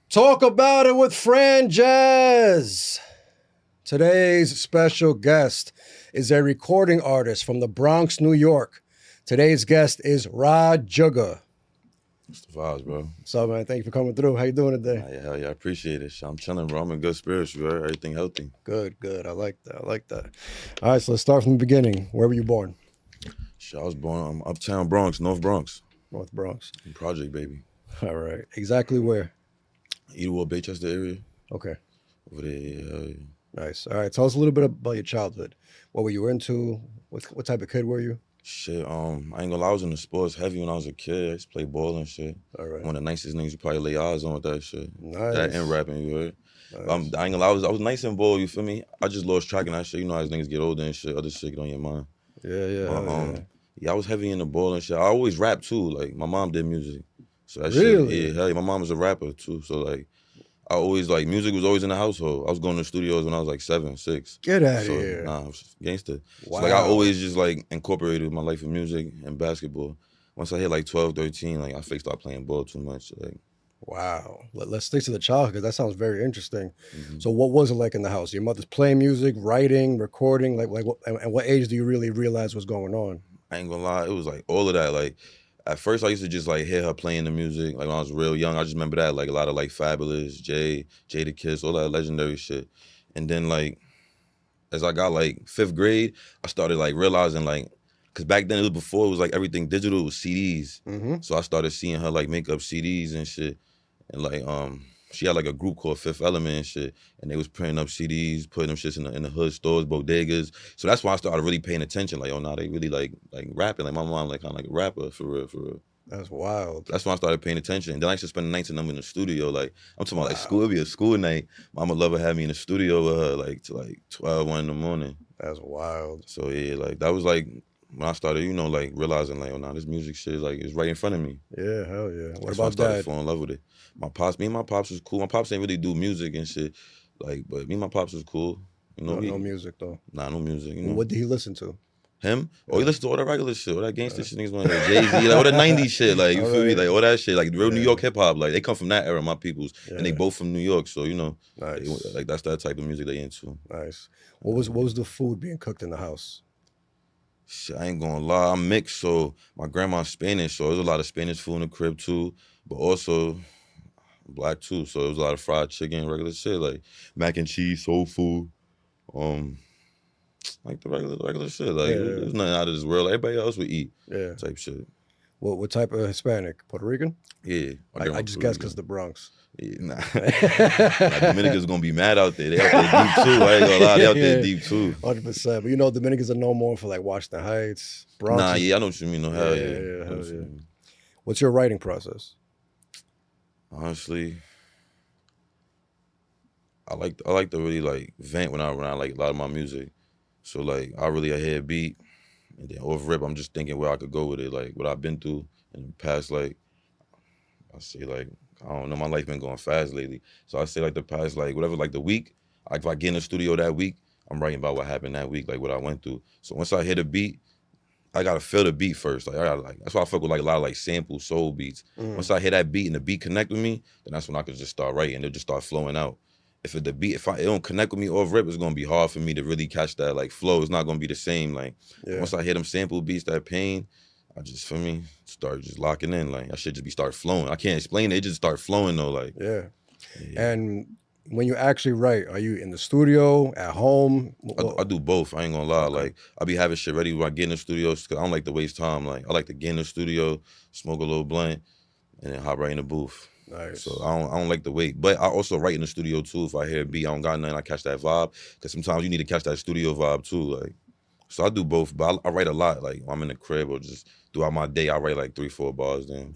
Talk about it with Fran Jez. Today's special guest is a recording artist from the Bronx, New York. Today's guest is Rah Jugga. It's the vibes, bro. What's up, man? Thank you for coming through. How you doing today? Yeah, hell yeah, I appreciate it. I'm chilling, bro. I'm in good spirits, bro. Everything healthy. Good, good. I like that. I like that. All right, so let's start from the beginning. Where were you born? Shit, I was born uptown Bronx, North Bronx. North Bronx. Project, baby. All right. Exactly where? Edenwald, Baychester area. Okay. Over there, yeah, hell yeah. Nice. All right. Tell us a little bit about your childhood. What were you into? What type of kid were you? Shit, I ain't gonna lie, I was in the sports heavy when I was a kid. I used to play ball and shit. All right. One of the nicest niggas you probably lay eyes on with that shit. Nice. That and rapping, you heard? Nice. I ain't gonna lie, I was nice in ball, you feel me? I just lost track of that shit. You know how as niggas get older and shit, other shit get on your mind. Yeah. But, yeah, I was heavy in the ball and shit. I always rap too. Like my mom did music. So that Really? shit, yeah, hell yeah, my mom was a rapper too. So like I always like music was always in the household. I was going to the studios when I was like 7, 6. Get out of So here. nah, I was gangster. Wow. So like I always just like incorporated my life in music and basketball. Once I hit like 12, 13, like I fake started playing ball too much. Like Wow. Let's stick to the childhood because that sounds very interesting. So what was it like in the house? Your mother's playing music, writing, recording? Like what, and what age do you really realize what's going on? I ain't gonna lie, it was like all of that. Like at first I used to just like hear her playing the music. Like when I was real young, I just remember that. Like a lot of like Fabulous, Jay the Kiss, all that legendary shit. And then like as I got like 5th grade, I started like realizing like, cause back then it was before it was like everything digital, it was CDs. Mm-hmm. So I started seeing her like make up CDs and shit. And like she had like a group called Fifth Element and shit. And they was printing up CDs, putting them shits in the hood stores, bodegas. So that's why I started really paying attention. Like, oh nah, they really like rapping. Like my mom like kinda like a rapper for real, for real. That's wild. That's when I started paying attention. And then I used to spend the nights with them in the studio. Like, I'm talking about like school, it'd be a school night. Mama Lover had me in the studio with her like to like 12, 1 in the morning. That's wild. So yeah, like that was like when I started, you know, like realizing like, oh nah, this music shit is like it's right in front of me. Yeah, hell yeah. What That's when I about started dad? falling in love with it. Me and my pops was cool. My pops ain't really do music and shit. Like, but me and my pops was cool. You know, No music though. Nah, no music. You know. What did he listen to? Him? Oh, he listened to all that regular shit, all that gangster shit niggas want to hear. Jay-Z, like all the 90s shit, like, you feel me? Like all that shit, like real New York hip hop, like they come from that era, my peoples. And they both from New York, so you know, Nice. like that's that type of music they into. Nice. What was the food being cooked in the house? Shit, I ain't gonna lie, I'm mixed, so my grandma's Spanish, so there's a lot of Spanish food in the crib too, but also I'm black too, so there was a lot of fried chicken, regular shit, like mac and cheese, soul food, like the regular shit. Like there's nothing out of this world. Everybody else would eat. Yeah. Type shit. What type of Hispanic? Puerto Rican? Yeah. I just guessed because the Bronx. Yeah, nah. Like, Dominicans gonna be mad out there. They out there deep too. I ain't gonna lie, they out there deep too. 100%. But you know, Dominicans are known more for like Washington Heights, Bronx. Nah, yeah, I know what you mean. No, hell yeah. Hell yeah. What's your writing process? Honestly, I like to really like vent when I like a lot of my music. So like I really hear a beat and then off rip I'm just thinking where I could go with it, like what I've been through in the past, like I say like I don't know, my life been going fast lately. So I say like the past like whatever, like the week, like if I get in the studio that week, I'm writing about what happened that week, like what I went through. So once I hit a beat, I gotta feel the beat first. Like I gotta like that's why I fuck with like a lot of like sample soul beats. Once I hear that beat and the beat connect with me, then that's when I can just start writing. It'll just start flowing out. If it don't connect with me off rip, it's gonna be hard for me to really catch that like flow. It's not gonna be the same. Like once I hear them sample beats, that pain, I just for me start just locking in. Like I should just be start flowing. I can't explain it. It just start flowing though. Like yeah. And when you actually write, are you in the studio, at home? I do both. I ain't gonna lie. Like I be having shit ready when I get in the studio because I don't like to waste time. Like I like to get in the studio, smoke a little blunt, and then hop right in the booth. Nice. So I don't like to wait. But I also write in the studio too. If I hear a beat, I don't got nothing, I catch that vibe. Because sometimes you need to catch that studio vibe too. Like, so I do both. But I write a lot. Like when I'm in the crib or just throughout my day, I write like 3, 4 bars. Then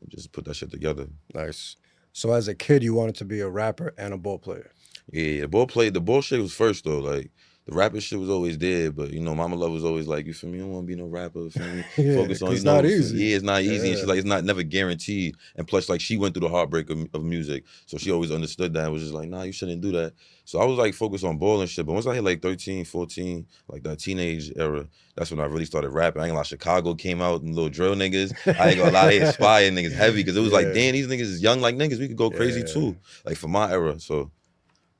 just put that shit together. Nice. So as a kid, you wanted to be a rapper and a ball player. Yeah, the ball shit was first though. Like the rapper shit was always there, but you know, Mama Love was always like, you feel me? You don't want to be no rapper, you feel me? Yeah, Focus on, because you it's know, not easy. yeah, it's not easy. And Yeah. she's like, it's not never guaranteed. And plus, like, she went through the heartbreak of music, so she always understood that and was just like, nah, you shouldn't do that. So I was like focused on ball and shit. But once I hit like 13, 14, like that teenage era, that's when I really started rapping. I ain't gonna lie, Chicago came out and little drill niggas. I ain't gonna lie, they inspired niggas heavy because it was like, Yeah. damn, these niggas is young like niggas. We could go crazy Yeah. too. Like for my era. So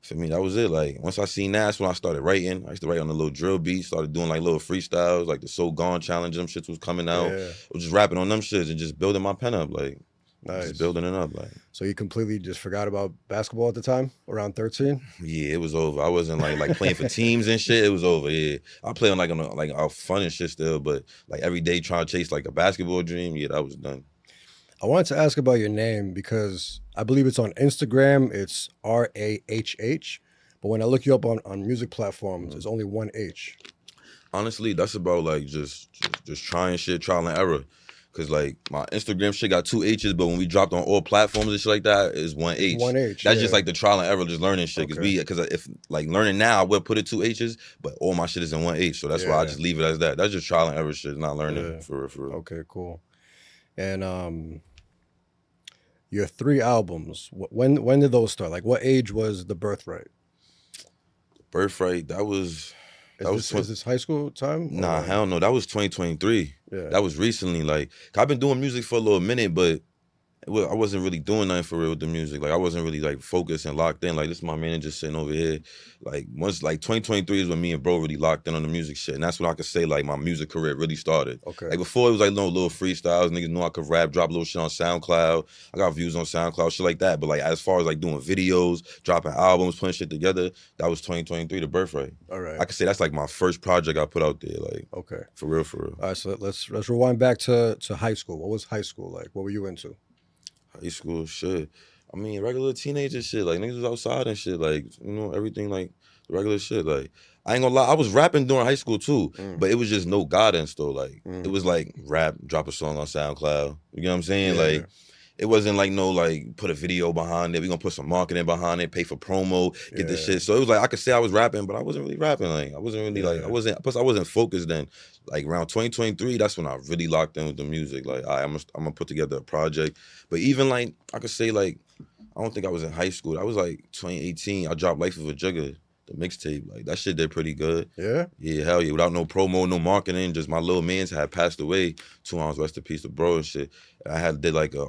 for me, that was it. Like once I seen that, that's when I started writing. I used to write on the little drill beats, started doing like little freestyles, like the So Gone challenge, them shits was coming out. Yeah. I was just rapping on them shits and just building my pen up, like Nice. just building it up. Like So you completely just forgot about basketball at the time, around 13? yeah, it was over. I wasn't like playing for teams and shit. It was over. Yeah, I play on like our fun and shit still, but like every day trying to chase like a basketball dream. Yeah, that was done. I wanted to ask about your name because I believe it's on Instagram. It's RAHH. But when I look you up on music platforms, there's only one H. Honestly, that's about like just trying shit, trial and error. Cause like my Instagram shit got 2 H's, but when we dropped on all platforms and shit like that, it's 1 H. One H. That's yeah. just like the trial and error, just learning shit. Okay. Cause if like learning now, I would put it 2 H's, but all my shit is in 1 H. So that's why I Yeah. just leave it as that. That's just trial and error shit, not learning Yeah. for real, for real. Okay, cool. And your 3 albums, when did those start? Like what age was The Birthright? Birthright, that was Is this high school time? nah, or- hell no. That was 2023. Yeah. That was recently. Like, 'cause I've been doing music for a little minute, but I wasn't really doing nothing for real with the music. Like, I wasn't really like focused and locked in. Like, this is my manager sitting over here. Like, once like 2023 is when me and bro really locked in on the music shit, and that's when I could say like my music career really started. Okay. Like before, it was like little freestyles. Niggas knew I could rap, drop little shit on SoundCloud. I got views on SoundCloud, shit like that. But like as far as like doing videos, dropping albums, putting shit together, that was 2023, The Birthright. All right. I could say that's like my first project I put out there. Like Okay. for real, for real. All right, so let's rewind back to high school. What was high school like? What were you into? High school shit. I mean, regular teenager shit. Like niggas was outside and shit. Like you know everything like regular shit. Like I ain't gonna lie, I was rapping during high school too, but it was just no guidance though. Like it was like rap, drop a song on SoundCloud. You know what I'm saying? Yeah. Like it wasn't like no like put a video behind it. We gonna put some marketing behind it, pay for promo, get this Yeah. shit. So it was like I could say I was rapping, but I wasn't really rapping. Like I wasn't really like Yeah. I wasn't. Plus I wasn't focused then. Like around 2023, that's when I really locked in with the music. Like I'm gonna put together a project. But even like I could say like I don't think I was in high school. That was like 2018. I dropped Life of a Jugga, the mixtape. Like that shit did pretty good. Yeah. Yeah, hell yeah. Without no promo, no marketing, just my little mans had passed away. 2 hours, rest in peace to bro and shit. I had did like a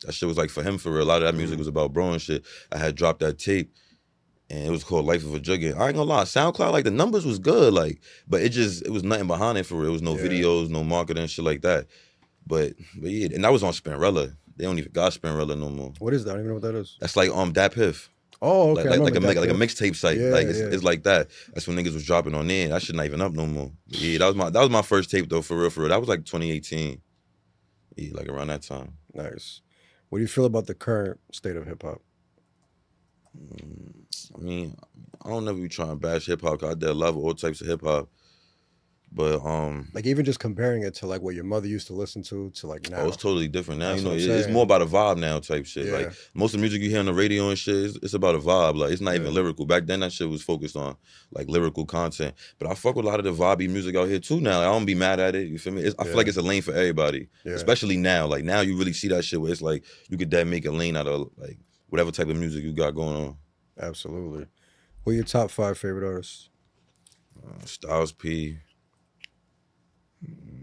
that shit was like for him for real. A lot of that music was about bro and shit. I had dropped that tape. And it was called Life of a Jugga. I ain't gonna lie, SoundCloud, like the numbers was good, like, but it was nothing behind it for real. It was no Yeah. videos, no marketing, shit like that. But yeah, and that was on Spinrilla. They don't even got Spinrilla no more. What is that? I don't even know what that is. That's like Dat Piff. Oh, okay. I Like remember a that. mixtape site. Yeah, like yeah. it's like that. That's when niggas was dropping on there. That shit not even up no more. Yeah, that was my first tape though, for real, for real. That was like 2018. Yeah, like around that time. Nice. What do you feel about the current state of hip hop? I mean, I don't never be trying to bash hip hop. I did love all types of hip hop. But Like even just comparing it to like what your mother used to listen to like now. oh, it's totally different now. That's You know, what I'm it's saying. more about a vibe now type shit. Yeah. Like most of the music you hear on the radio and shit, it's about a vibe. Like it's not even Yeah. lyrical. Back then that shit was focused on like lyrical content. But I fuck with a lot of the vibey music out here too now. I don't be mad at it. You feel me? I feel like it's a lane for everybody. Yeah. Especially now. Like now you really see that shit where it's like you could make a lane out of like whatever type of music you got going on. Absolutely. Who are your top 5 favorite artists? Styles P,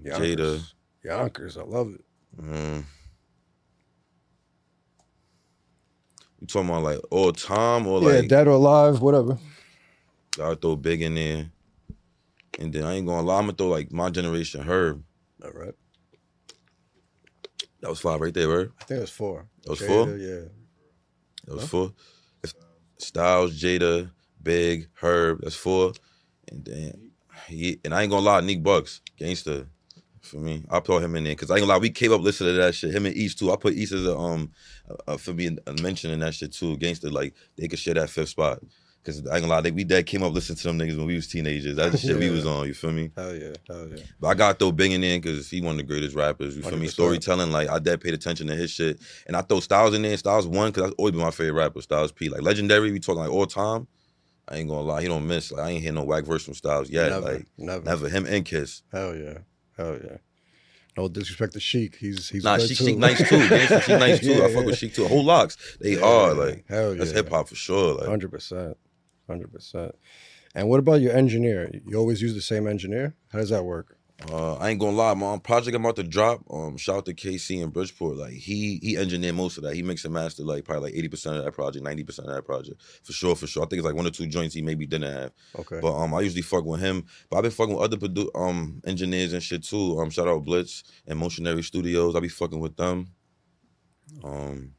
Yonkers. Jada. Yonkers, I love it. You talking about like all time or Yeah, like dead or alive, whatever. I'll throw Big in there. And then I ain't gonna lie, I'm gonna throw like my generation Herb. All right. That was 5 right there, right? I think it was 4. That was Jada, 4? Yeah. That was 4. Styles, Jada, Big, Herb, that's 4. And then and I ain't gonna lie, Nick Bucks, gangster. For me, I put him in there because I ain't gonna lie, we came up listening to that shit. Him and East too. I put East as a for me a mention in that shit too. Gangster, like they could share that 5th spot. Cause I ain't gonna lie, we dad came up listening to them niggas when we was teenagers. That's the shit we was on. You feel me? Hell yeah. Hell yeah. But I gotta throw Big in there because he one of the greatest rappers. You feel me? 100%. Storytelling, like I dad paid attention to his shit, and I throw Styles in there. Styles 1 because that's always been my favorite rapper. Styles P, like legendary. We talking like all time. I ain't gonna lie, he don't miss. Like, I ain't hear no whack verse from Styles yet. Never. Him and Kiss. Hell yeah. No disrespect to Sheik. He's Nah, good Sheik nice too. Sheik nice too. I fuck with Sheik too. Whole locks, they hard. Like hell yeah. That's hip hop for sure. Like 100%. And what about your engineer? You always use the same engineer? How does that work? I ain't gonna lie, my project I'm about to drop. Shout out to KC in Bridgeport. Like he engineered most of that. He mixed and mastered like probably like 80% of that project, 90% of that project. For sure. I think it's like 1 or 2 joints he maybe didn't have. Okay. But I usually fuck with him. But I've been fucking with other engineers and shit too. Shout out Blitz and Motionary Studios. I be fucking with them. Trying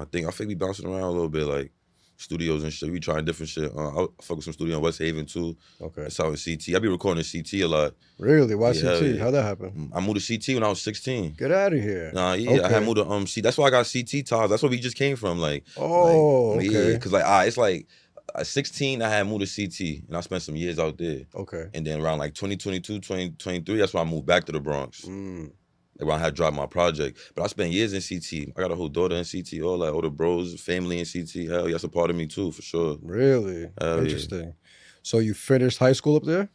to think. I think we bouncing around a little bit like studios and shit. We trying different shit. I fuck with some studio in West Haven too. Okay. That's how in CT. I be recording in CT a lot. Really? Why CT? Yeah. How'd that happen? I moved to CT when I was 16. Get out of here. Nah, yeah. Okay. I had moved to CT. That's why I got CT ties. That's where we just came from. Like, okay. Yeah, cause like it's like at 16 I had moved to CT and I spent some years out there. Okay. And then around like 2022, 2023, that's when I moved back to the Bronx. Like when I had dropped my project. But I spent years in CT. I got a whole daughter in CT, all the bros, family in CT. Hell yeah, that's a part of me too, for sure. Really? Interesting. Yeah. So you finished high school up there?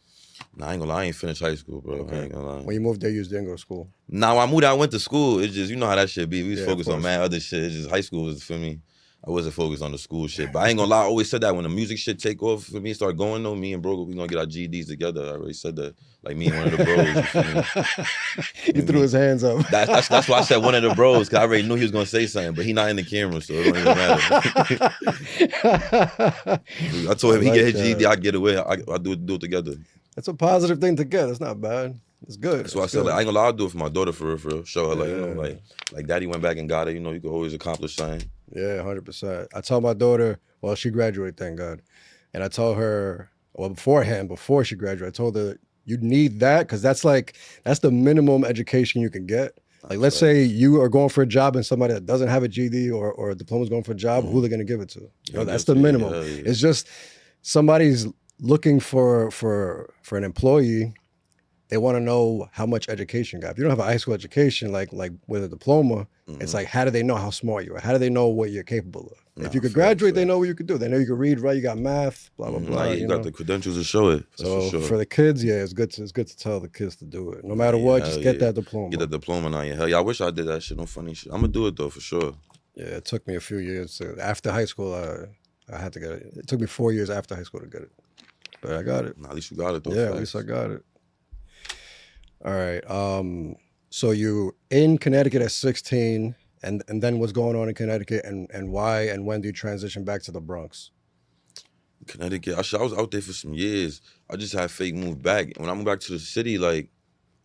Nah, I ain't gonna lie, I ain't finished high school, bro. Okay. I ain't gonna lie. When you moved there, you didn't go to school? Nah, when I moved out, I went to school. It's just, you know how that shit be. We was focused on mad other shit. It's just high school was for me. I wasn't focused on the school shit. But I ain't gonna lie, I always said that when the music shit take off for me, start going though, me and bro, we gonna get our GEDs together. I already said that. Like me and one of the bros. He threw his hands up. That's why I said one of the bros, because I already knew he was gonna say something, but he not in the camera, so it don't even matter. I told him he get his GED, I get away. I do it together. That's a positive thing to get. That's not bad. It's good. That's why I said, like, I ain't gonna lie, I'll do it for my daughter for real. Show her, like, you know, like daddy went back and got it. You know, you can always accomplish something. Yeah, 100%. I told my daughter, well, she graduated, thank God. And I told her, well, beforehand, before she graduated, I told her, you need that, because that's the minimum education you can get. Like, let's say you are going for a job and somebody that doesn't have a GED or a diploma is going for a job, who are they going to give it to? You know, that's the minimum. Yeah. It's just somebody's looking for an employee. They want to know how much education you got. If you don't have a high school education, like with a diploma, it's like, how do they know how smart you are? How do they know what you're capable of? If you could graduate, they know what you could do. They know you can read, write, you got math, blah, blah, blah. You got the credentials to show it. So for the kids, yeah, it's good to tell the kids to do it. No matter what, just get that diploma. Get that diploma on your hell. Yeah, I wish I did that shit. No funny shit. I'm going to do it, though, for sure. Yeah, it took me a few years. After high school, I had to get it. It took me 4 years after high school to get it. But I got it. At least you got it, though. Yeah, at least I got it. All right. So you in Connecticut at 16, and then what's going on in Connecticut, and why and when do you transition back to the Bronx? Connecticut, I was out there for some years. I just had fake move back. When I moved back to the city, like,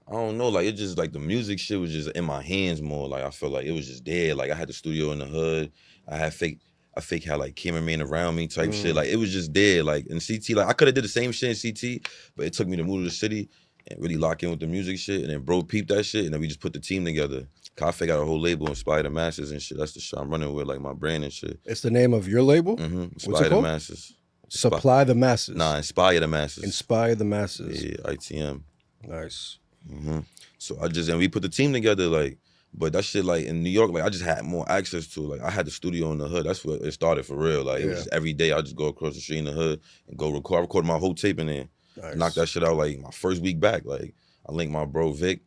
I don't know, like, it just, like, the music shit was just in my hands more. Like, I felt like it was just there. Like, I had the studio in the hood. I fake had, like, cameraman around me type shit. Like, it was just there. Like, in CT, like, I could have did the same shit in CT, but it took me to move to the city and really lock in with the music shit. And then bro peeped that shit, and then we just put the team together. I got a whole label, Inspire the Masses and shit. That's the shit I'm running with, like, my brand and shit. It's the name of your label? Inspire the Masses. Supply the Masses. Nah, Inspire the Masses. Inspire the Masses. Yeah, ITM. Nice. So and we put the team together, like, but that shit, like, in New York, like, I just had more access to it. Like, I had the studio in the hood. That's where it started for real. Like, it was just every day I just go across the street in the hood and go record. I recorded my whole tape in there. Nice. Knocked that shit out, like, my first week back. Like, I linked my bro Vic.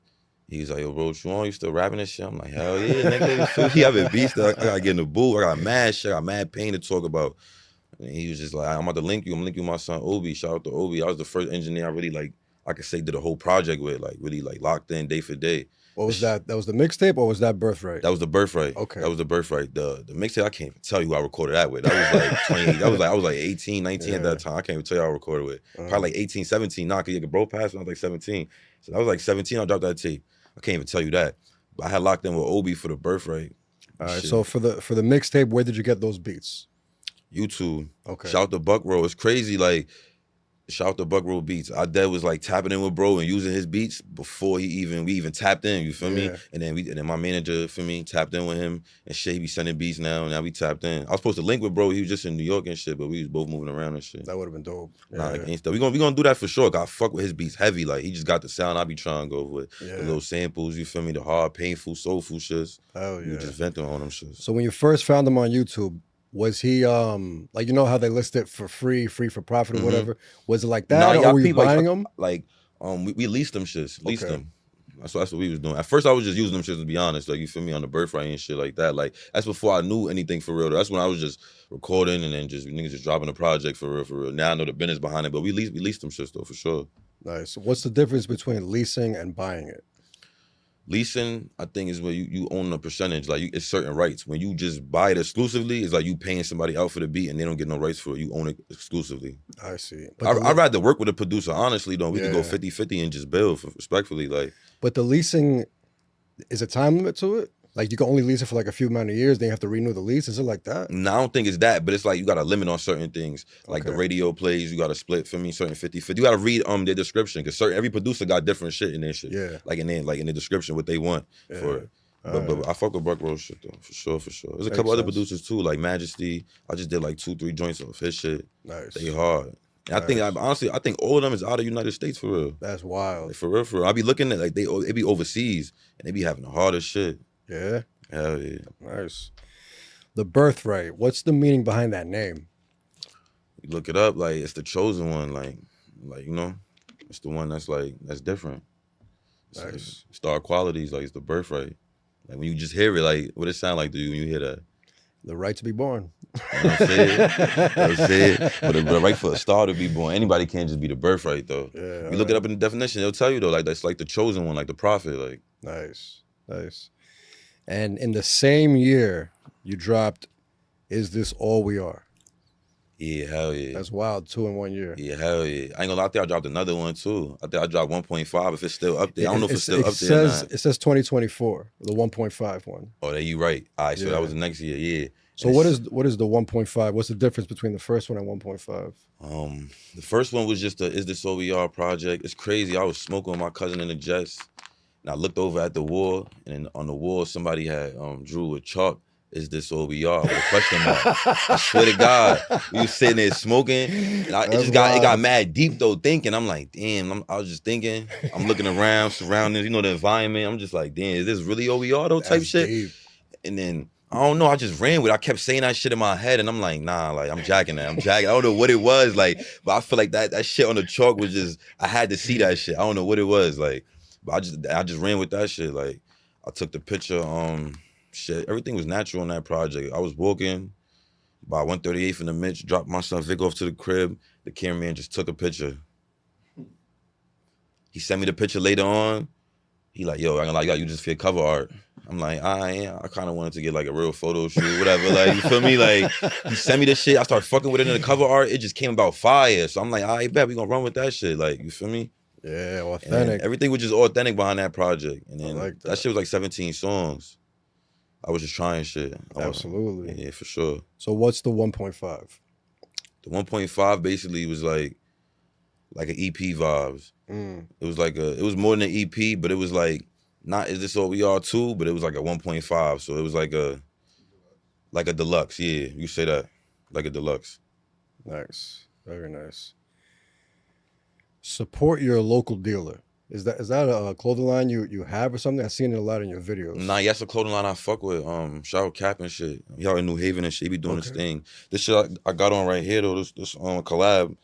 He's like, yo, bro, what you on? You still rapping this shit? I'm like, hell yeah, nigga. He having beats. I gotta get in the booth. I got mad shit. I got mad pain to talk about. And he was just like, I'm about to link you. I'm linking you with my son Obi. Shout out to Obi. I was the first engineer I really, like, I could say did a whole project with, like, really, like, locked in day for day. What was that? That was the mixtape, or was that Birthright? That was the Birthright. Okay. That was the Birthright. The mixtape, I can't even tell you who I recorded that with. That was like 20, I was like 18, 19 at that time. I can't even tell you who I recorded with. Probably like 18, 17. Nah, cause bro passed when I was like 17. So that was like 17, I dropped that tape. I can't even tell you that. But I had locked in with Obi for the Birthright. All right, so for the mixtape, where did you get those beats? YouTube. Okay. Shout out to Buck Roll. It's crazy, like, shout out to Buck Roll Beats. Our dad was like tapping in with bro and using his beats before we even tapped in, you feel me? And then my manager, for me, tapped in with him and shit. He be sending beats now, and now we tapped in. I was supposed to link with bro, he was just in New York and shit, but we was both moving around and shit. That would have been dope. Nah, we gonna do that for sure. Cause I fuck with his beats heavy. Like, he just got the sound I be trying to go with. The little samples, you feel me? The hard, painful, soulful shits. Oh yeah. We just venting on them shits. So when you first found them on YouTube, Was he like, you know how they list it for free for profit or Mhm. whatever? Was it like Nah, that, y'all or were you peep buying them? we leased them shits. Leased Okay. them. That's what we was doing. At first I was just using them shits, to be honest. Like, you feel me, on the birthright and shit like that. Like, that's before I knew anything for real. That's when I was just recording and then just niggas just dropping a project for real, for real. Now I know the business behind it, but we leased them shits though, for sure. Nice. What's the difference between leasing and buying it? Leasing, I think, is where you own a percentage. Like, it's certain rights. When you just buy it exclusively, it's like you paying somebody out for the beat and they don't get no rights for it. You own it exclusively. I see. I'd rather work with a producer, honestly, though. We could go Yeah. 50-50 and just build, respectfully. Like, But the leasing, is a time limit to it? Like, you can only lease it for like a few amount of years, then you have to renew the lease. Is it like that? no, I don't think it's that, but it's like you got a limit on certain things. Like the Okay. radio plays, you got to split, for me, certain 50-50. You got to read their description, because every producer got different shit in their shit. Yeah. Like in the description, what they want for it. But I fuck with Buck Rose shit though, for sure, for sure. There's a couple other producers too, like Majesty. I just did like 2-3 joints off his shit. Nice. They hard. And I think, honestly, I think all of them is out of the United States, for real. That's wild. Like, for real, for real. I be looking at, like, they be overseas and they be having the hardest shit. Yeah. Hell yeah. Nice. The Birthright. What's the meaning behind that name? You look it up, like, it's the chosen one, like you know, it's the one that's different. It's Nice. like star qualities, like, it's the birthright. Like, when you just hear it, like, what it sound like to you when you hear that? The right to be born. You know what I'm saying? You know what I'm saying? But the right for a star to be born. Anybody can't just be the birthright, though. Yeah. You look it up in the definition, it'll tell you, though, like, that's like the chosen one, like the prophet, like. Nice. Nice. And in the same year, you dropped Is This All We Are? Yeah, hell yeah. That's wild, 2 in 1 year. Yeah, hell yeah. I ain't gonna lie, I think I dropped another one too. I think I dropped 1.5, if it's still up there. I don't know if it's still up there or not. It says 2024, the 1.5 one. Oh, there you right. All right, so Yeah. that was the next year, yeah. So what is the 1.5? What's the difference between the first one and 1.5? The first one was just the Is This All We Are project. It's crazy. I was smoking with my cousin in the Jets, and I looked over at the wall, and on the wall somebody had drew with chalk, Is This All We Are, with a question mark. I swear to God. We was sitting there smoking, and it got mad deep though, thinking. I'm like, damn, I was just thinking. I'm looking around, surroundings, you know, the environment. I'm just like, damn, is this really all we are though, type shit? Deep. And then, I don't know, I just ran with it. I kept saying that shit in my head, and I'm like, nah, like, I'm jacking that. I don't know what it was, like, but I feel like that shit on the chalk was just, I had to see that shit. I don't know what it was, like, but I just ran with that shit. Like, I took the picture, shit, everything was natural on that project. I was walking by 138th in the Mitch, dropped my son Vic off to the crib. The cameraman just took a picture. He sent me the picture later on. He like, yo, I ain't gonna lie, you gotta use this for your cover art. I'm like, I kind of wanted to get like a real photo shoot, whatever. Like, you feel me? Like, he sent me this shit. I started fucking with it in the cover art. It just came about fire. So I'm like, all right, bet we gonna run with that shit. Like, you feel me? Yeah, authentic. And everything was just authentic behind that project. And then like that shit was like 17 songs. I was just trying shit. Absolutely. Yeah, for sure. So what's the 1.5? The 1.5 basically was like an EP vibes. It was it was more than an EP, but it was like, not Is This All We Are 2, but it was like a 1.5. So it was like a deluxe. Yeah, you say that, like a deluxe. Nice, very nice. Support your local dealer. Is that a clothing line you have or something? I've seen it a lot in your videos. Nah, that's a clothing line I fuck with. Shout out Cap and shit. He out in New Haven and shit. He be doing his thing. This shit I got on right here though. This collab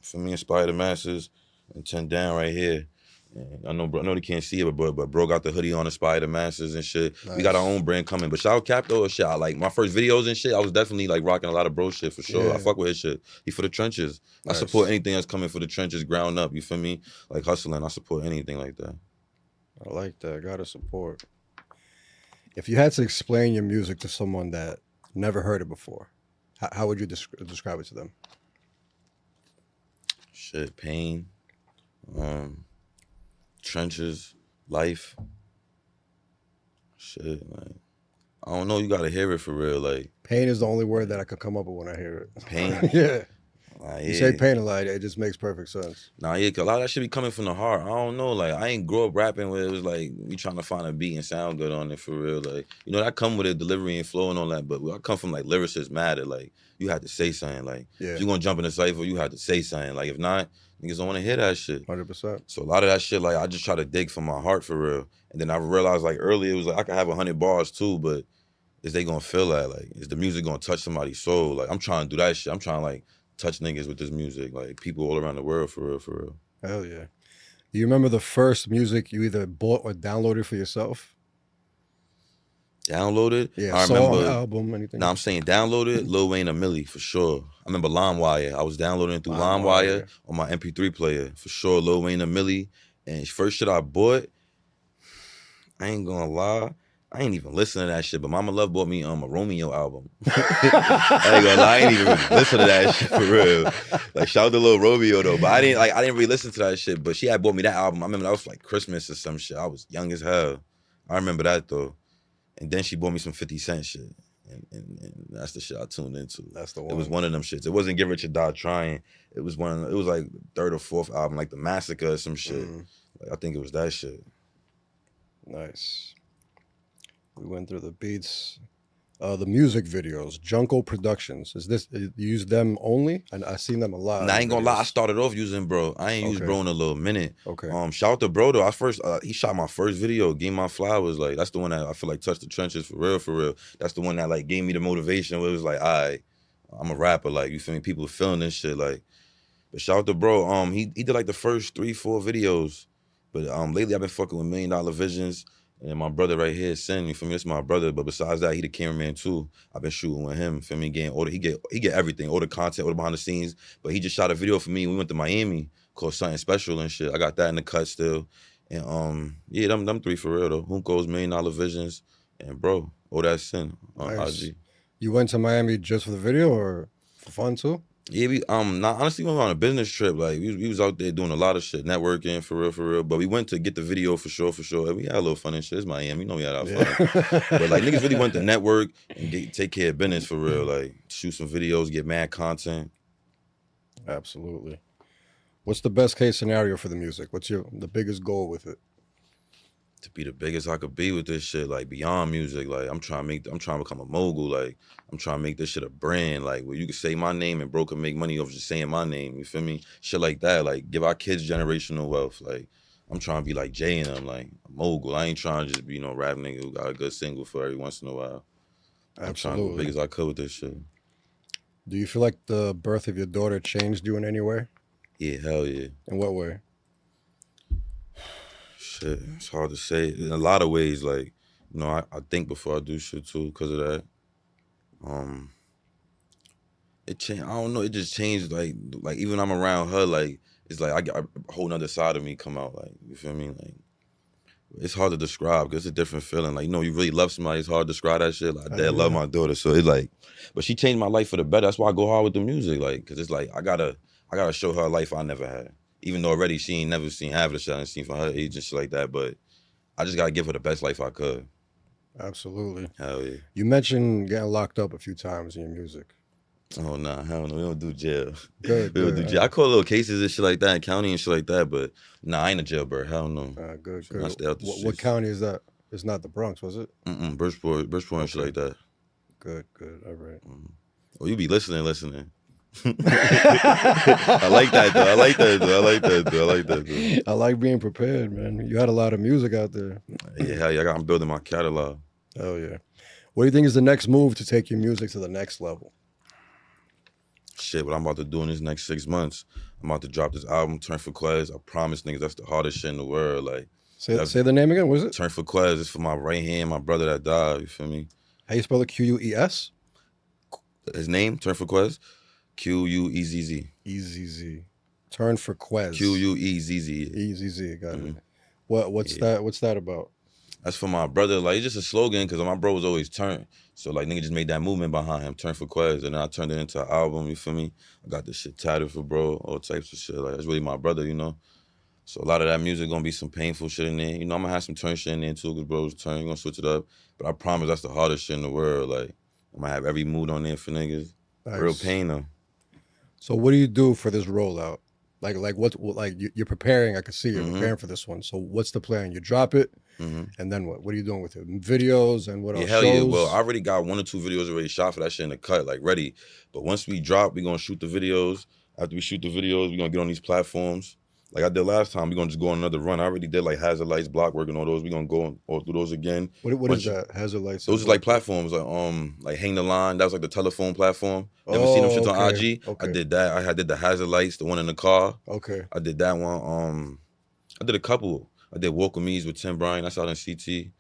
for me, Inspire the Masses, and 10 Down right here. And I know they can't see it, but bro got the hoodie on, Inspire the Masses and shit. Nice. We got our own brand coming. But shout out Cap though, shit. I like my first videos and shit. I was definitely like rocking a lot of bro shit for sure. Yeah. I fuck with his shit. He for the trenches. Nice. I support anything that's coming for the trenches, ground up. You feel me? Like hustling. I support anything like that. I like that. Gotta support. If you had to explain your music to someone that never heard it before, how would you describe it to them? Shit, pain. Trenches, life, shit, like, I don't know, you gotta hear it for real, like. Pain is the only word that I could come up with when I hear it. Pain? Yeah. Yeah. You say pain a lot, it just makes perfect sense. Nah, yeah, cause a lot of that shit be coming from the heart. I don't know, like, I ain't grow up rapping where it was like, me trying to find a beat and sound good on it for real, like, you know, that come with a delivery and flow and all that, but I come from, like, lyricists matter, like, you had to say something, like, if you gonna jump in the cypher, you had to say something, like, if not, niggas don't want to hear that shit. 100%. So a lot of that shit, like, I just try to dig from my heart for real. And then I realized, like, earlier, it was like, I could have 100 bars too, but is they gonna feel that? Like, is the music gonna touch somebody's soul? Like, I'm trying to do that shit. I'm trying to like touch niggas with this music, like people all around the world, for real, for real. Hell yeah. Do you remember the first music you either bought or downloaded for yourself? Downloaded? Yeah, I song, remember. album, anything? Now I'm saying downloaded Lil Wayne and Millie for sure. I remember LimeWire. I was downloading through LimeWire LimeWire. on my MP3 player for sure. Lil Wayne and Millie. And first shit I bought, I ain't gonna lie, I ain't even listen to that shit. But Mama Love bought me a Romeo album. I ain't gonna lie, I ain't even really listen to that shit for real. Like shout out to Lil Romeo though, but I didn't really listen to that shit. But she had bought me that album. I remember that was like Christmas or some shit. I was young as hell. I remember that though. And then she bought me some 50 Cent shit. And that's the shit I tuned into. That's the one. It was one of them shits. It wasn't Get Rich or Die Trying. It was it was like third or fourth album, like The Massacre or some shit. Like, I think it was that shit. Nice. We went through the beats. The music videos, Junko Productions. Is this, you use them only? And I seen them a lot. Nah, I ain't gonna lie, I started off using Bro. I ain't used Okay. Bro in a little minute. Okay. Shout out to Bro though. He shot my first video, Gave My Flowers. Like that's the one that I feel like touched the trenches for real, for real. That's the one that like gave me the motivation where it was like, I'm a rapper, like you feel me? People feeling this shit, like. But shout out to Bro. He did like the first 3-4 videos. But lately I've been fucking with $1 Million Visions. And my brother right here, Sin, you feel me? That's my brother. But besides that, he the cameraman too. I've been shooting with him, feel me? Getting all he get everything, all the content, all the behind the scenes. But he just shot a video for me. We went to Miami called Something Special and shit. I got that in the cut still. And yeah, them three for real though. Hunko's $1 Million Visions and Bro. Oh, that's Sin on Nice. IG. You went to Miami just for the video or for fun too? Yeah, we honestly we went on a business trip. Like we was out there doing a lot of shit, networking for real. But we went to get the video for sure. And we had a little fun and shit. It's Miami, you know we had our fun. But like niggas really went to network and take care of business for real. Like shoot some videos, get mad content. Absolutely. What's the best case scenario for the music? What's the biggest goal with it? To be the biggest I could be with this shit, like beyond music. Like I'm trying to become a mogul. Like I'm trying to make this shit a brand. Like where you can say my name and Bro can make money off just saying my name. You feel me? Shit like that. Like give our kids generational wealth. Like I'm trying to be like Jay and them, like a mogul. I ain't trying to just be, you know, rap nigga who got a good single for every once in a while. I'm trying to go big as I could with this shit. Do you feel like the birth of your daughter changed you in any way? Yeah, hell yeah. In what way? Shit, it's hard to say. In a lot of ways, like, you know, I think before I do shit too because of that. It changed. I don't know. It just changed. Like even when I'm around her, like it's like I got a whole nother side of me come out. Like you feel me? Like it's hard to describe because it's a different feeling. Like you know, you really love somebody. It's hard to describe that shit. Like I love my daughter, so it's like, but she changed my life for the better. That's why I go hard with the music, like because it's like I gotta show her a life I never had. Even though already she ain't never seen half of the shit I ain't seen from her age and shit like that, but I just gotta give her the best life I could. Absolutely. Hell yeah. You mentioned getting locked up a few times in your music. Oh nah, hell no, we don't do jail. Good. We don't do jail. I call little cases and shit like that in county and shit like that, but nah, I ain't a jailbird. Hell no. Good. I stay out the What streets. county is that? It's not the Bronx, was it? Bridgeport and shit like that. Good. All right. Oh, you be listening. I like that though. I like being prepared, man. You had a lot of music out there. Yeah, hell yeah. I'm building my catalog. Oh yeah. What do you think is the next move to take your music to the next level? Shit, what I'm about to do in these next 6 months, I'm about to drop this album, Turn for Quez. I promise niggas that's the hardest shit in the world. Like say the name again. What is it? Turn for Quez. It's for my right hand, my brother that died. You feel me? How you spell it? Quez? His name, Turn for Quez. Quezz. EZZ. Turn for Quez. Quezz. EZZ. Got it. What's that about? That's for my brother. Like, it's just a slogan because my bro was always Turn. So, like, nigga just made that movement behind him, Turn for Quez. And then I turned it into an album, you feel me? I got this shit tatted for bro, all types of shit. Like, that's really my brother, you know? So, a lot of that music gonna be some painful shit in there. You know, I'm gonna have some Turn shit in there too because bro's Turn. You gonna switch it up. But I promise that's the hardest shit in the world. Like, I'm gonna have every mood on there for niggas. Nice. Real pain, though. So, what do you do for this rollout? You're preparing. I can see you're preparing for this one. So what's the plan? You drop it, and then what? What are you doing with it? Videos and what else? Yeah, hell shows? yeah. Well, I already got 1 or 2 videos already shot for that shit in the cut, like ready. But once we drop, we gonna shoot the videos. After we shoot the videos, we gonna get on these platforms. like I did last time, we're gonna just go on another run. I already did like hazard lights, block work, and all those. We're gonna go all through those again. What is that? Hazard lights and Those are like block? platforms, like Hang the Line. That was like the telephone platform. You ever seen them Oh, shits on okay. IG? I Okay. did that. I did the hazard lights, the one in the car. Okay. I did that one. I did a couple. I did Walk With Me's with Tim Bryan. That's out in CT.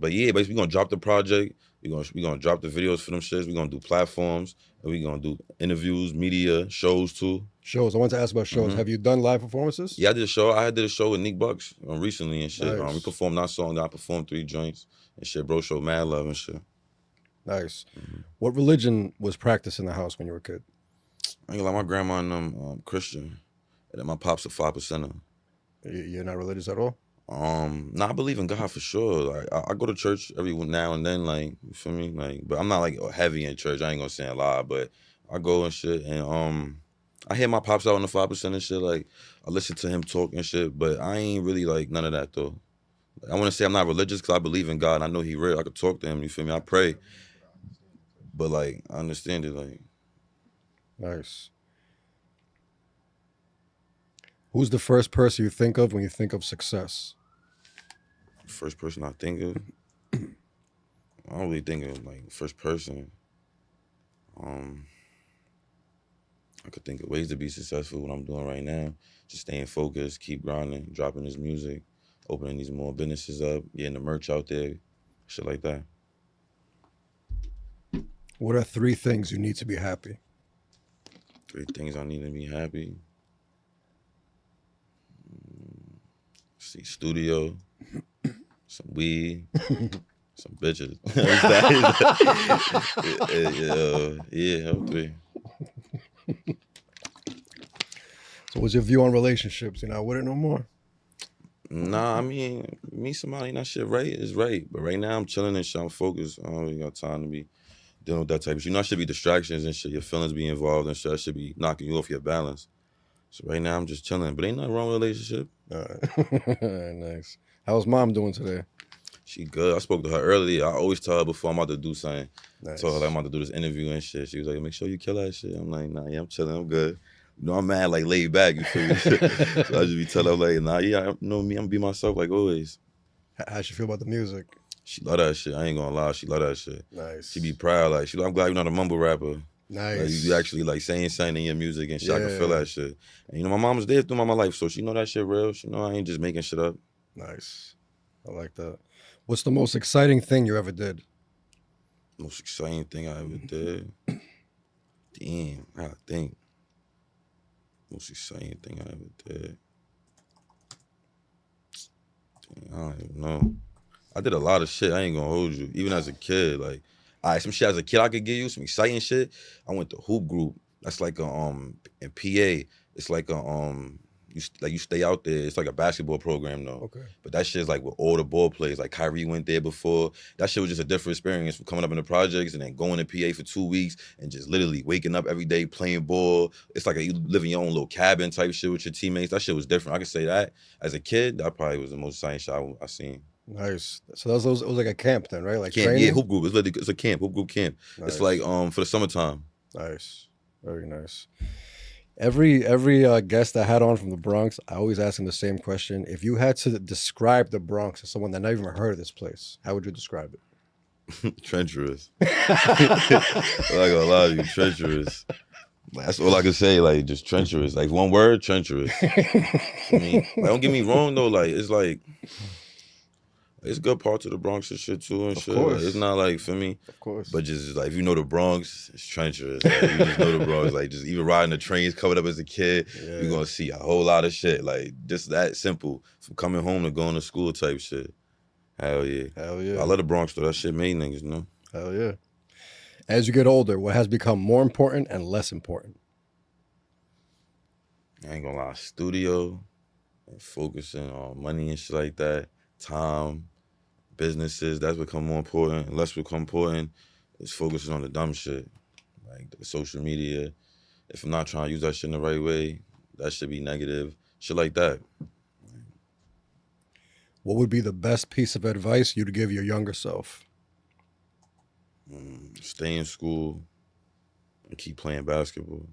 But yeah, basically, we're gonna drop the project. We're gonna drop the videos for them shits. We're gonna do platforms, and we're gonna do interviews, media, shows too. Shows. I want to ask about shows. Have you done live performances? Yeah, I did a show. I did a show with Nick Bucks recently and shit. Nice. We performed our song. I performed 3 joints and shit. Bro showed mad love and shit. Nice. What religion was practiced in the house when you were a kid? I ain't gonna lie, my grandma and them Christian, and then my pop's a 5%er. You're not religious at all? I believe in God for sure. Like I go to church every now and then, like, you feel me? Like, but I'm not like heavy in church. I ain't gonna say a lot, but I go and shit, and I hear my pops out on the 5% and shit. Like, I listen to him talk and shit, but I ain't really like none of that though. Like, I want to say I'm not religious because I believe in God. I know He real. I could talk to Him. You feel me? I pray, but like I understand it. Like, Nice. Who's the first person you think of when you think of success? first person I think of, I don't really think of like first person. I could think of ways to be successful. What I'm doing right now, just staying focused, keep grinding, dropping this music, opening these more businesses up, getting the merch out there, shit like that. What are 3 things you need to be happy? 3 things I need to be happy. See, studio, some weed, some bitches. Yeah, all 3. So what's your view on relationships? You're not with it no more? Nah, I mean, meet somebody and that shit right is right. But right now I'm chilling and shit. I'm focused. I don't really got time to be dealing with that type of shit. You know, I should be distractions and shit. Your feelings be involved and shit. I should be knocking you off your balance. So right now I'm just chilling. But ain't nothing wrong with a relationship. All right. Nice. How's mom doing today? She good. I spoke to her earlier. I always tell her before I'm about to do something. Nice. I told her like, I'm about to do this interview and shit. She was like, make sure you kill that shit. I'm like, nah, yeah, I'm chilling. I'm good. You know, I'm mad, like, laid back, you feel me? So I just be telling her, like, nah, yeah, you know me, I'm gonna be myself, like, always. How she feel about the music? She love that shit. I ain't gonna lie. She love that shit. Nice. She be proud. Like, I'm glad you're not a mumble rapper. Nice. Like, you actually, like, saying something in your music and shit. I can feel that shit. And, you know, my mom was there through my life, so she know that shit real. She know I ain't just making shit up. Nice. I like that. What's the most exciting thing you ever did? Most exciting thing I ever did? Damn, I gotta think. Most exciting thing I ever did. Damn, I don't even know. I did a lot of shit. I ain't gonna hold you. Even as a kid, like, all right, some shit as a kid I could give you, some exciting shit. I went to hoop group. That's like a in PA. It's like a you stay out there. It's like a basketball program though. Okay. But that shit's like with all the ball players. Like Kyrie went there before. That shit was just a different experience from coming up in the projects and then going to PA for 2 weeks and just literally waking up every day playing ball. It's like you live in your own little cabin type shit with your teammates. That shit was different. I could say that. As a kid, that probably was the most exciting shit I seen. Nice. So it was like a camp then, right? Like camp, training? yeah, hoop group. It's a camp, hoop group camp. Nice. It's like for the summertime. Nice. Very nice. Every guest I had on from the Bronx, I always ask them the same question. If you had to describe the Bronx to someone that never even heard of this place, how would you describe it? Treacherous. I'm not gonna lie to you, treacherous. That's all I can say, like, just treacherous. Like, one word, treacherous. I mean, like, don't get me wrong, though. Like, it's good parts of the Bronx and shit, too, and of shit. Course. Like, it's not like, for me. Of course. But just, like, if you know the Bronx, it's treacherous. Like, you just know the Bronx. Like, just even riding the trains coming up as a kid, you're gonna see a whole lot of shit. Like, just that simple. From coming home to going to school type shit. Hell yeah. Hell yeah. I love the Bronx, though. That shit made niggas, you know? Hell yeah. As you get older, what has become more important and less important? I ain't gonna lie, studio and focusing on money and shit like that, time, businesses, that's become more important. And less become important is focusing on the dumb shit, like the social media. If I'm not trying to use that shit in the right way, that should be negative, shit like that. What would be the best piece of advice you'd give your younger self? Stay in school and keep playing basketball.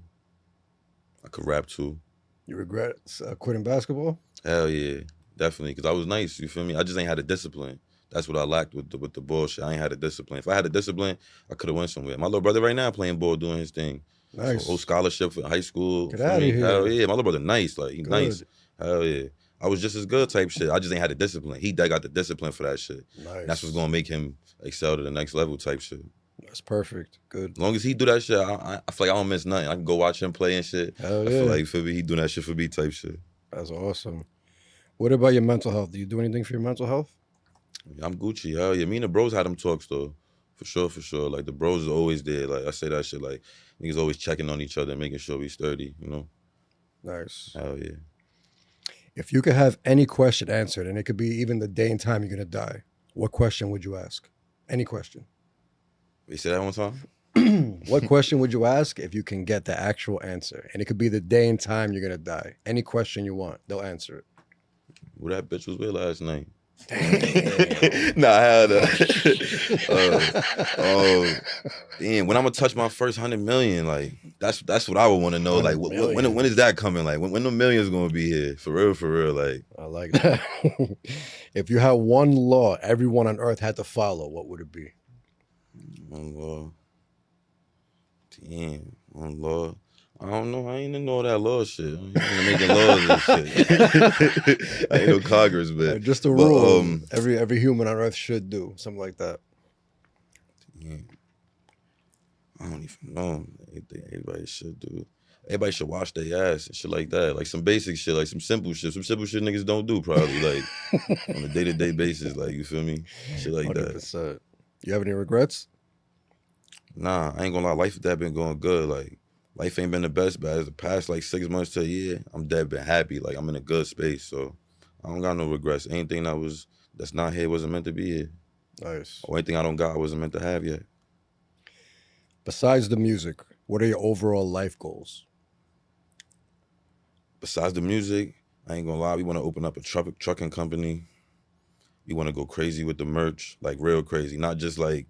I could rap too. You regret quitting basketball? Hell yeah, definitely. Because I was nice. You feel me? I just ain't had the discipline. That's what I lacked with the bullshit. I ain't had the discipline. If I had the discipline, I could have went somewhere. My little brother right now playing ball, doing his thing. So old Nice. scholarship for high school. Get Feel out of me? Hell here. yeah. My little brother nice. Like he nice. Good. Hell yeah. I was just as good type shit. I just ain't had the discipline. He got the discipline for that shit. That's what's Nice. gonna make him excel to the next level type shit. That's perfect. Good. As long as he do that shit, I feel like I don't miss nothing. I can go watch him play and shit. Hell I feel yeah. like, you feel me? He doing that shit for me type shit. That's awesome. What about your mental health? Do you do anything for your mental health? I'm Gucci. Hell yeah. Me and the bros had them talks though. For sure, for sure. Like the bros is always there. Like I say that shit. Like niggas always checking on each other and making sure we sturdy. You know. Nice. Hell yeah. If you could have any question answered, and it could be even the day and time you're gonna die, what question would you ask? Any question. You say that one time? What question would you ask if you can get the actual answer? And it could be the day and time you're gonna die. Any question you want, they'll answer it. Who that bitch was with last night? Nah, I had damn, when I'm gonna touch my first 100 million, like that's what I would want to know. Like, when is that coming? Like, when the millions gonna be here? For real. Like, I like that. If you had one law everyone on earth had to follow, what would it be? one law. Damn, one law. I don't know. I ain't into all that law shit. I ain't into making laws and shit. I ain't no Congress, but Just a rule every human on earth should do, something like that. Yeah. I don't even know. Everybody should do. Everybody should wash their ass and shit like that. Like some basic shit, like some simple shit. Some simple shit niggas don't do probably, like on a day-to-day basis. Like, you feel me? Shit like 100%. that. You have any regrets? Nah, I ain't gonna lie. Life that been going good. Like, life ain't been the best, but as the past like 6 months to a year, I'm dead been happy. Like, I'm in a good space, so I don't got no regrets. Anything that's not here wasn't meant to be here. Nice. Or anything I don't got wasn't meant to have yet. Besides the music, what are your overall life goals? Besides the music, I ain't gonna lie, we want to open up a trucking company. We want to go crazy with the merch, like real crazy, not just like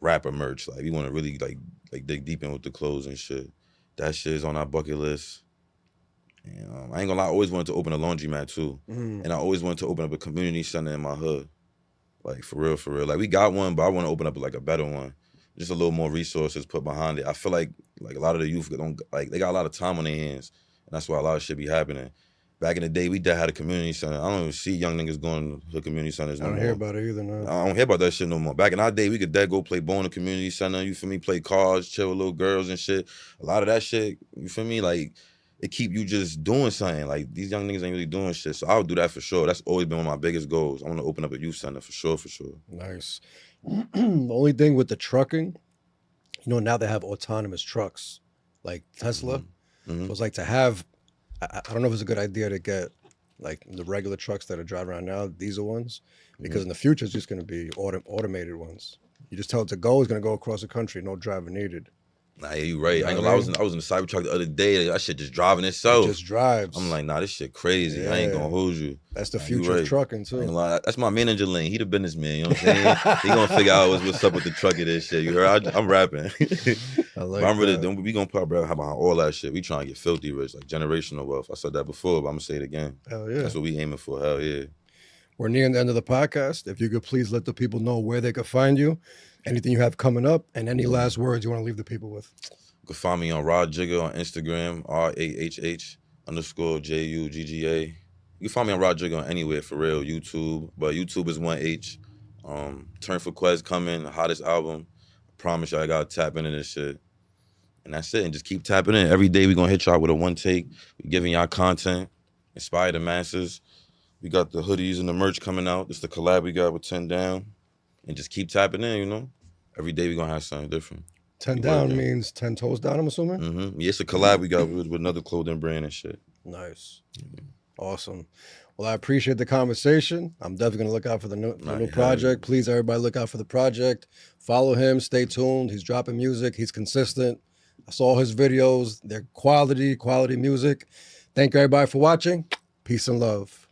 rapper merch. Like we want to really like dig deep in with the clothes and shit. That shit is on our bucket list. And I ain't gonna lie, I always wanted to open a laundromat too, and I always wanted to open up a community center in my hood. Like for real. Like we got one, but I want to open up like a better one. Just a little more resources put behind it. I feel like a lot of the youth don't like they got a lot of time on their hands, and that's why a lot of shit be happening. Back in the day, we had a community center. I don't even see young niggas going to the community centers no more. I don't hear about it either, no. I don't hear about that shit no more. Back in our day, we could go play ball in the community center, you feel me, play cards, chill with little girls and shit. A lot of that shit, you feel me, like, it keep you just doing something. Like, these young niggas ain't really doing shit, so I'll do that for sure. That's always been one of my biggest goals. I want to open up a youth center for sure. Nice. The only thing with the trucking, now they have autonomous trucks, like Tesla. Mm-hmm. So it's like to have, I don't know if it's a good idea to get like the regular trucks that are driving around now, diesel ones, because in the future it's just going to be automated ones. You just tell it to go, it's going to go across the country, no driver needed. Nah, yeah, you right. I ain't gonna lie, I was in the Cybertruck the other day. That shit just driving itself. It just drives. I'm like, nah, this shit crazy. Yeah. I ain't gonna hold you. That's the future of trucking too. I ain't gonna lie. That's my manager lane. He the businessman. You know what I'm saying? He gonna figure out what's up with the truck and this shit. You heard? I'm rapping. I like I'm really. We gonna probably have all that shit. We trying to get filthy rich, like generational wealth. I said that before, but I'm gonna say it again. Hell yeah. That's what we aiming for. Hell yeah. We're nearing the end of the podcast. If you could please let the people know where they could find you, anything you have coming up, and any last words you want to leave the people with. You can find me on Rah Jugga on Instagram, RAHH_JUGGA. You can find me on Rah Jugga on anywhere for real, YouTube. But YouTube is 1H. Turn for Quest coming, the hottest album. I promise y'all I gotta tap into this shit. And that's it. And just keep tapping in. Every day we gonna hit y'all with a one take. We giving y'all content, inspire the masses. We got the hoodies and the merch coming out. This the collab we got with 10 Down. And just keep tapping in, Every day we gonna have something different. 10 down means 10 toes down, I'm assuming? Mm-hmm. Yeah, it's a collab we got with another clothing brand and shit. Nice. Mm-hmm. Awesome. Well, I appreciate the conversation. I'm definitely going to look out for the new project. Please, everybody, look out for the project. Follow him. Stay tuned. He's dropping music. He's consistent. I saw his videos. They're quality music. Thank you, everybody, for watching. Peace and love.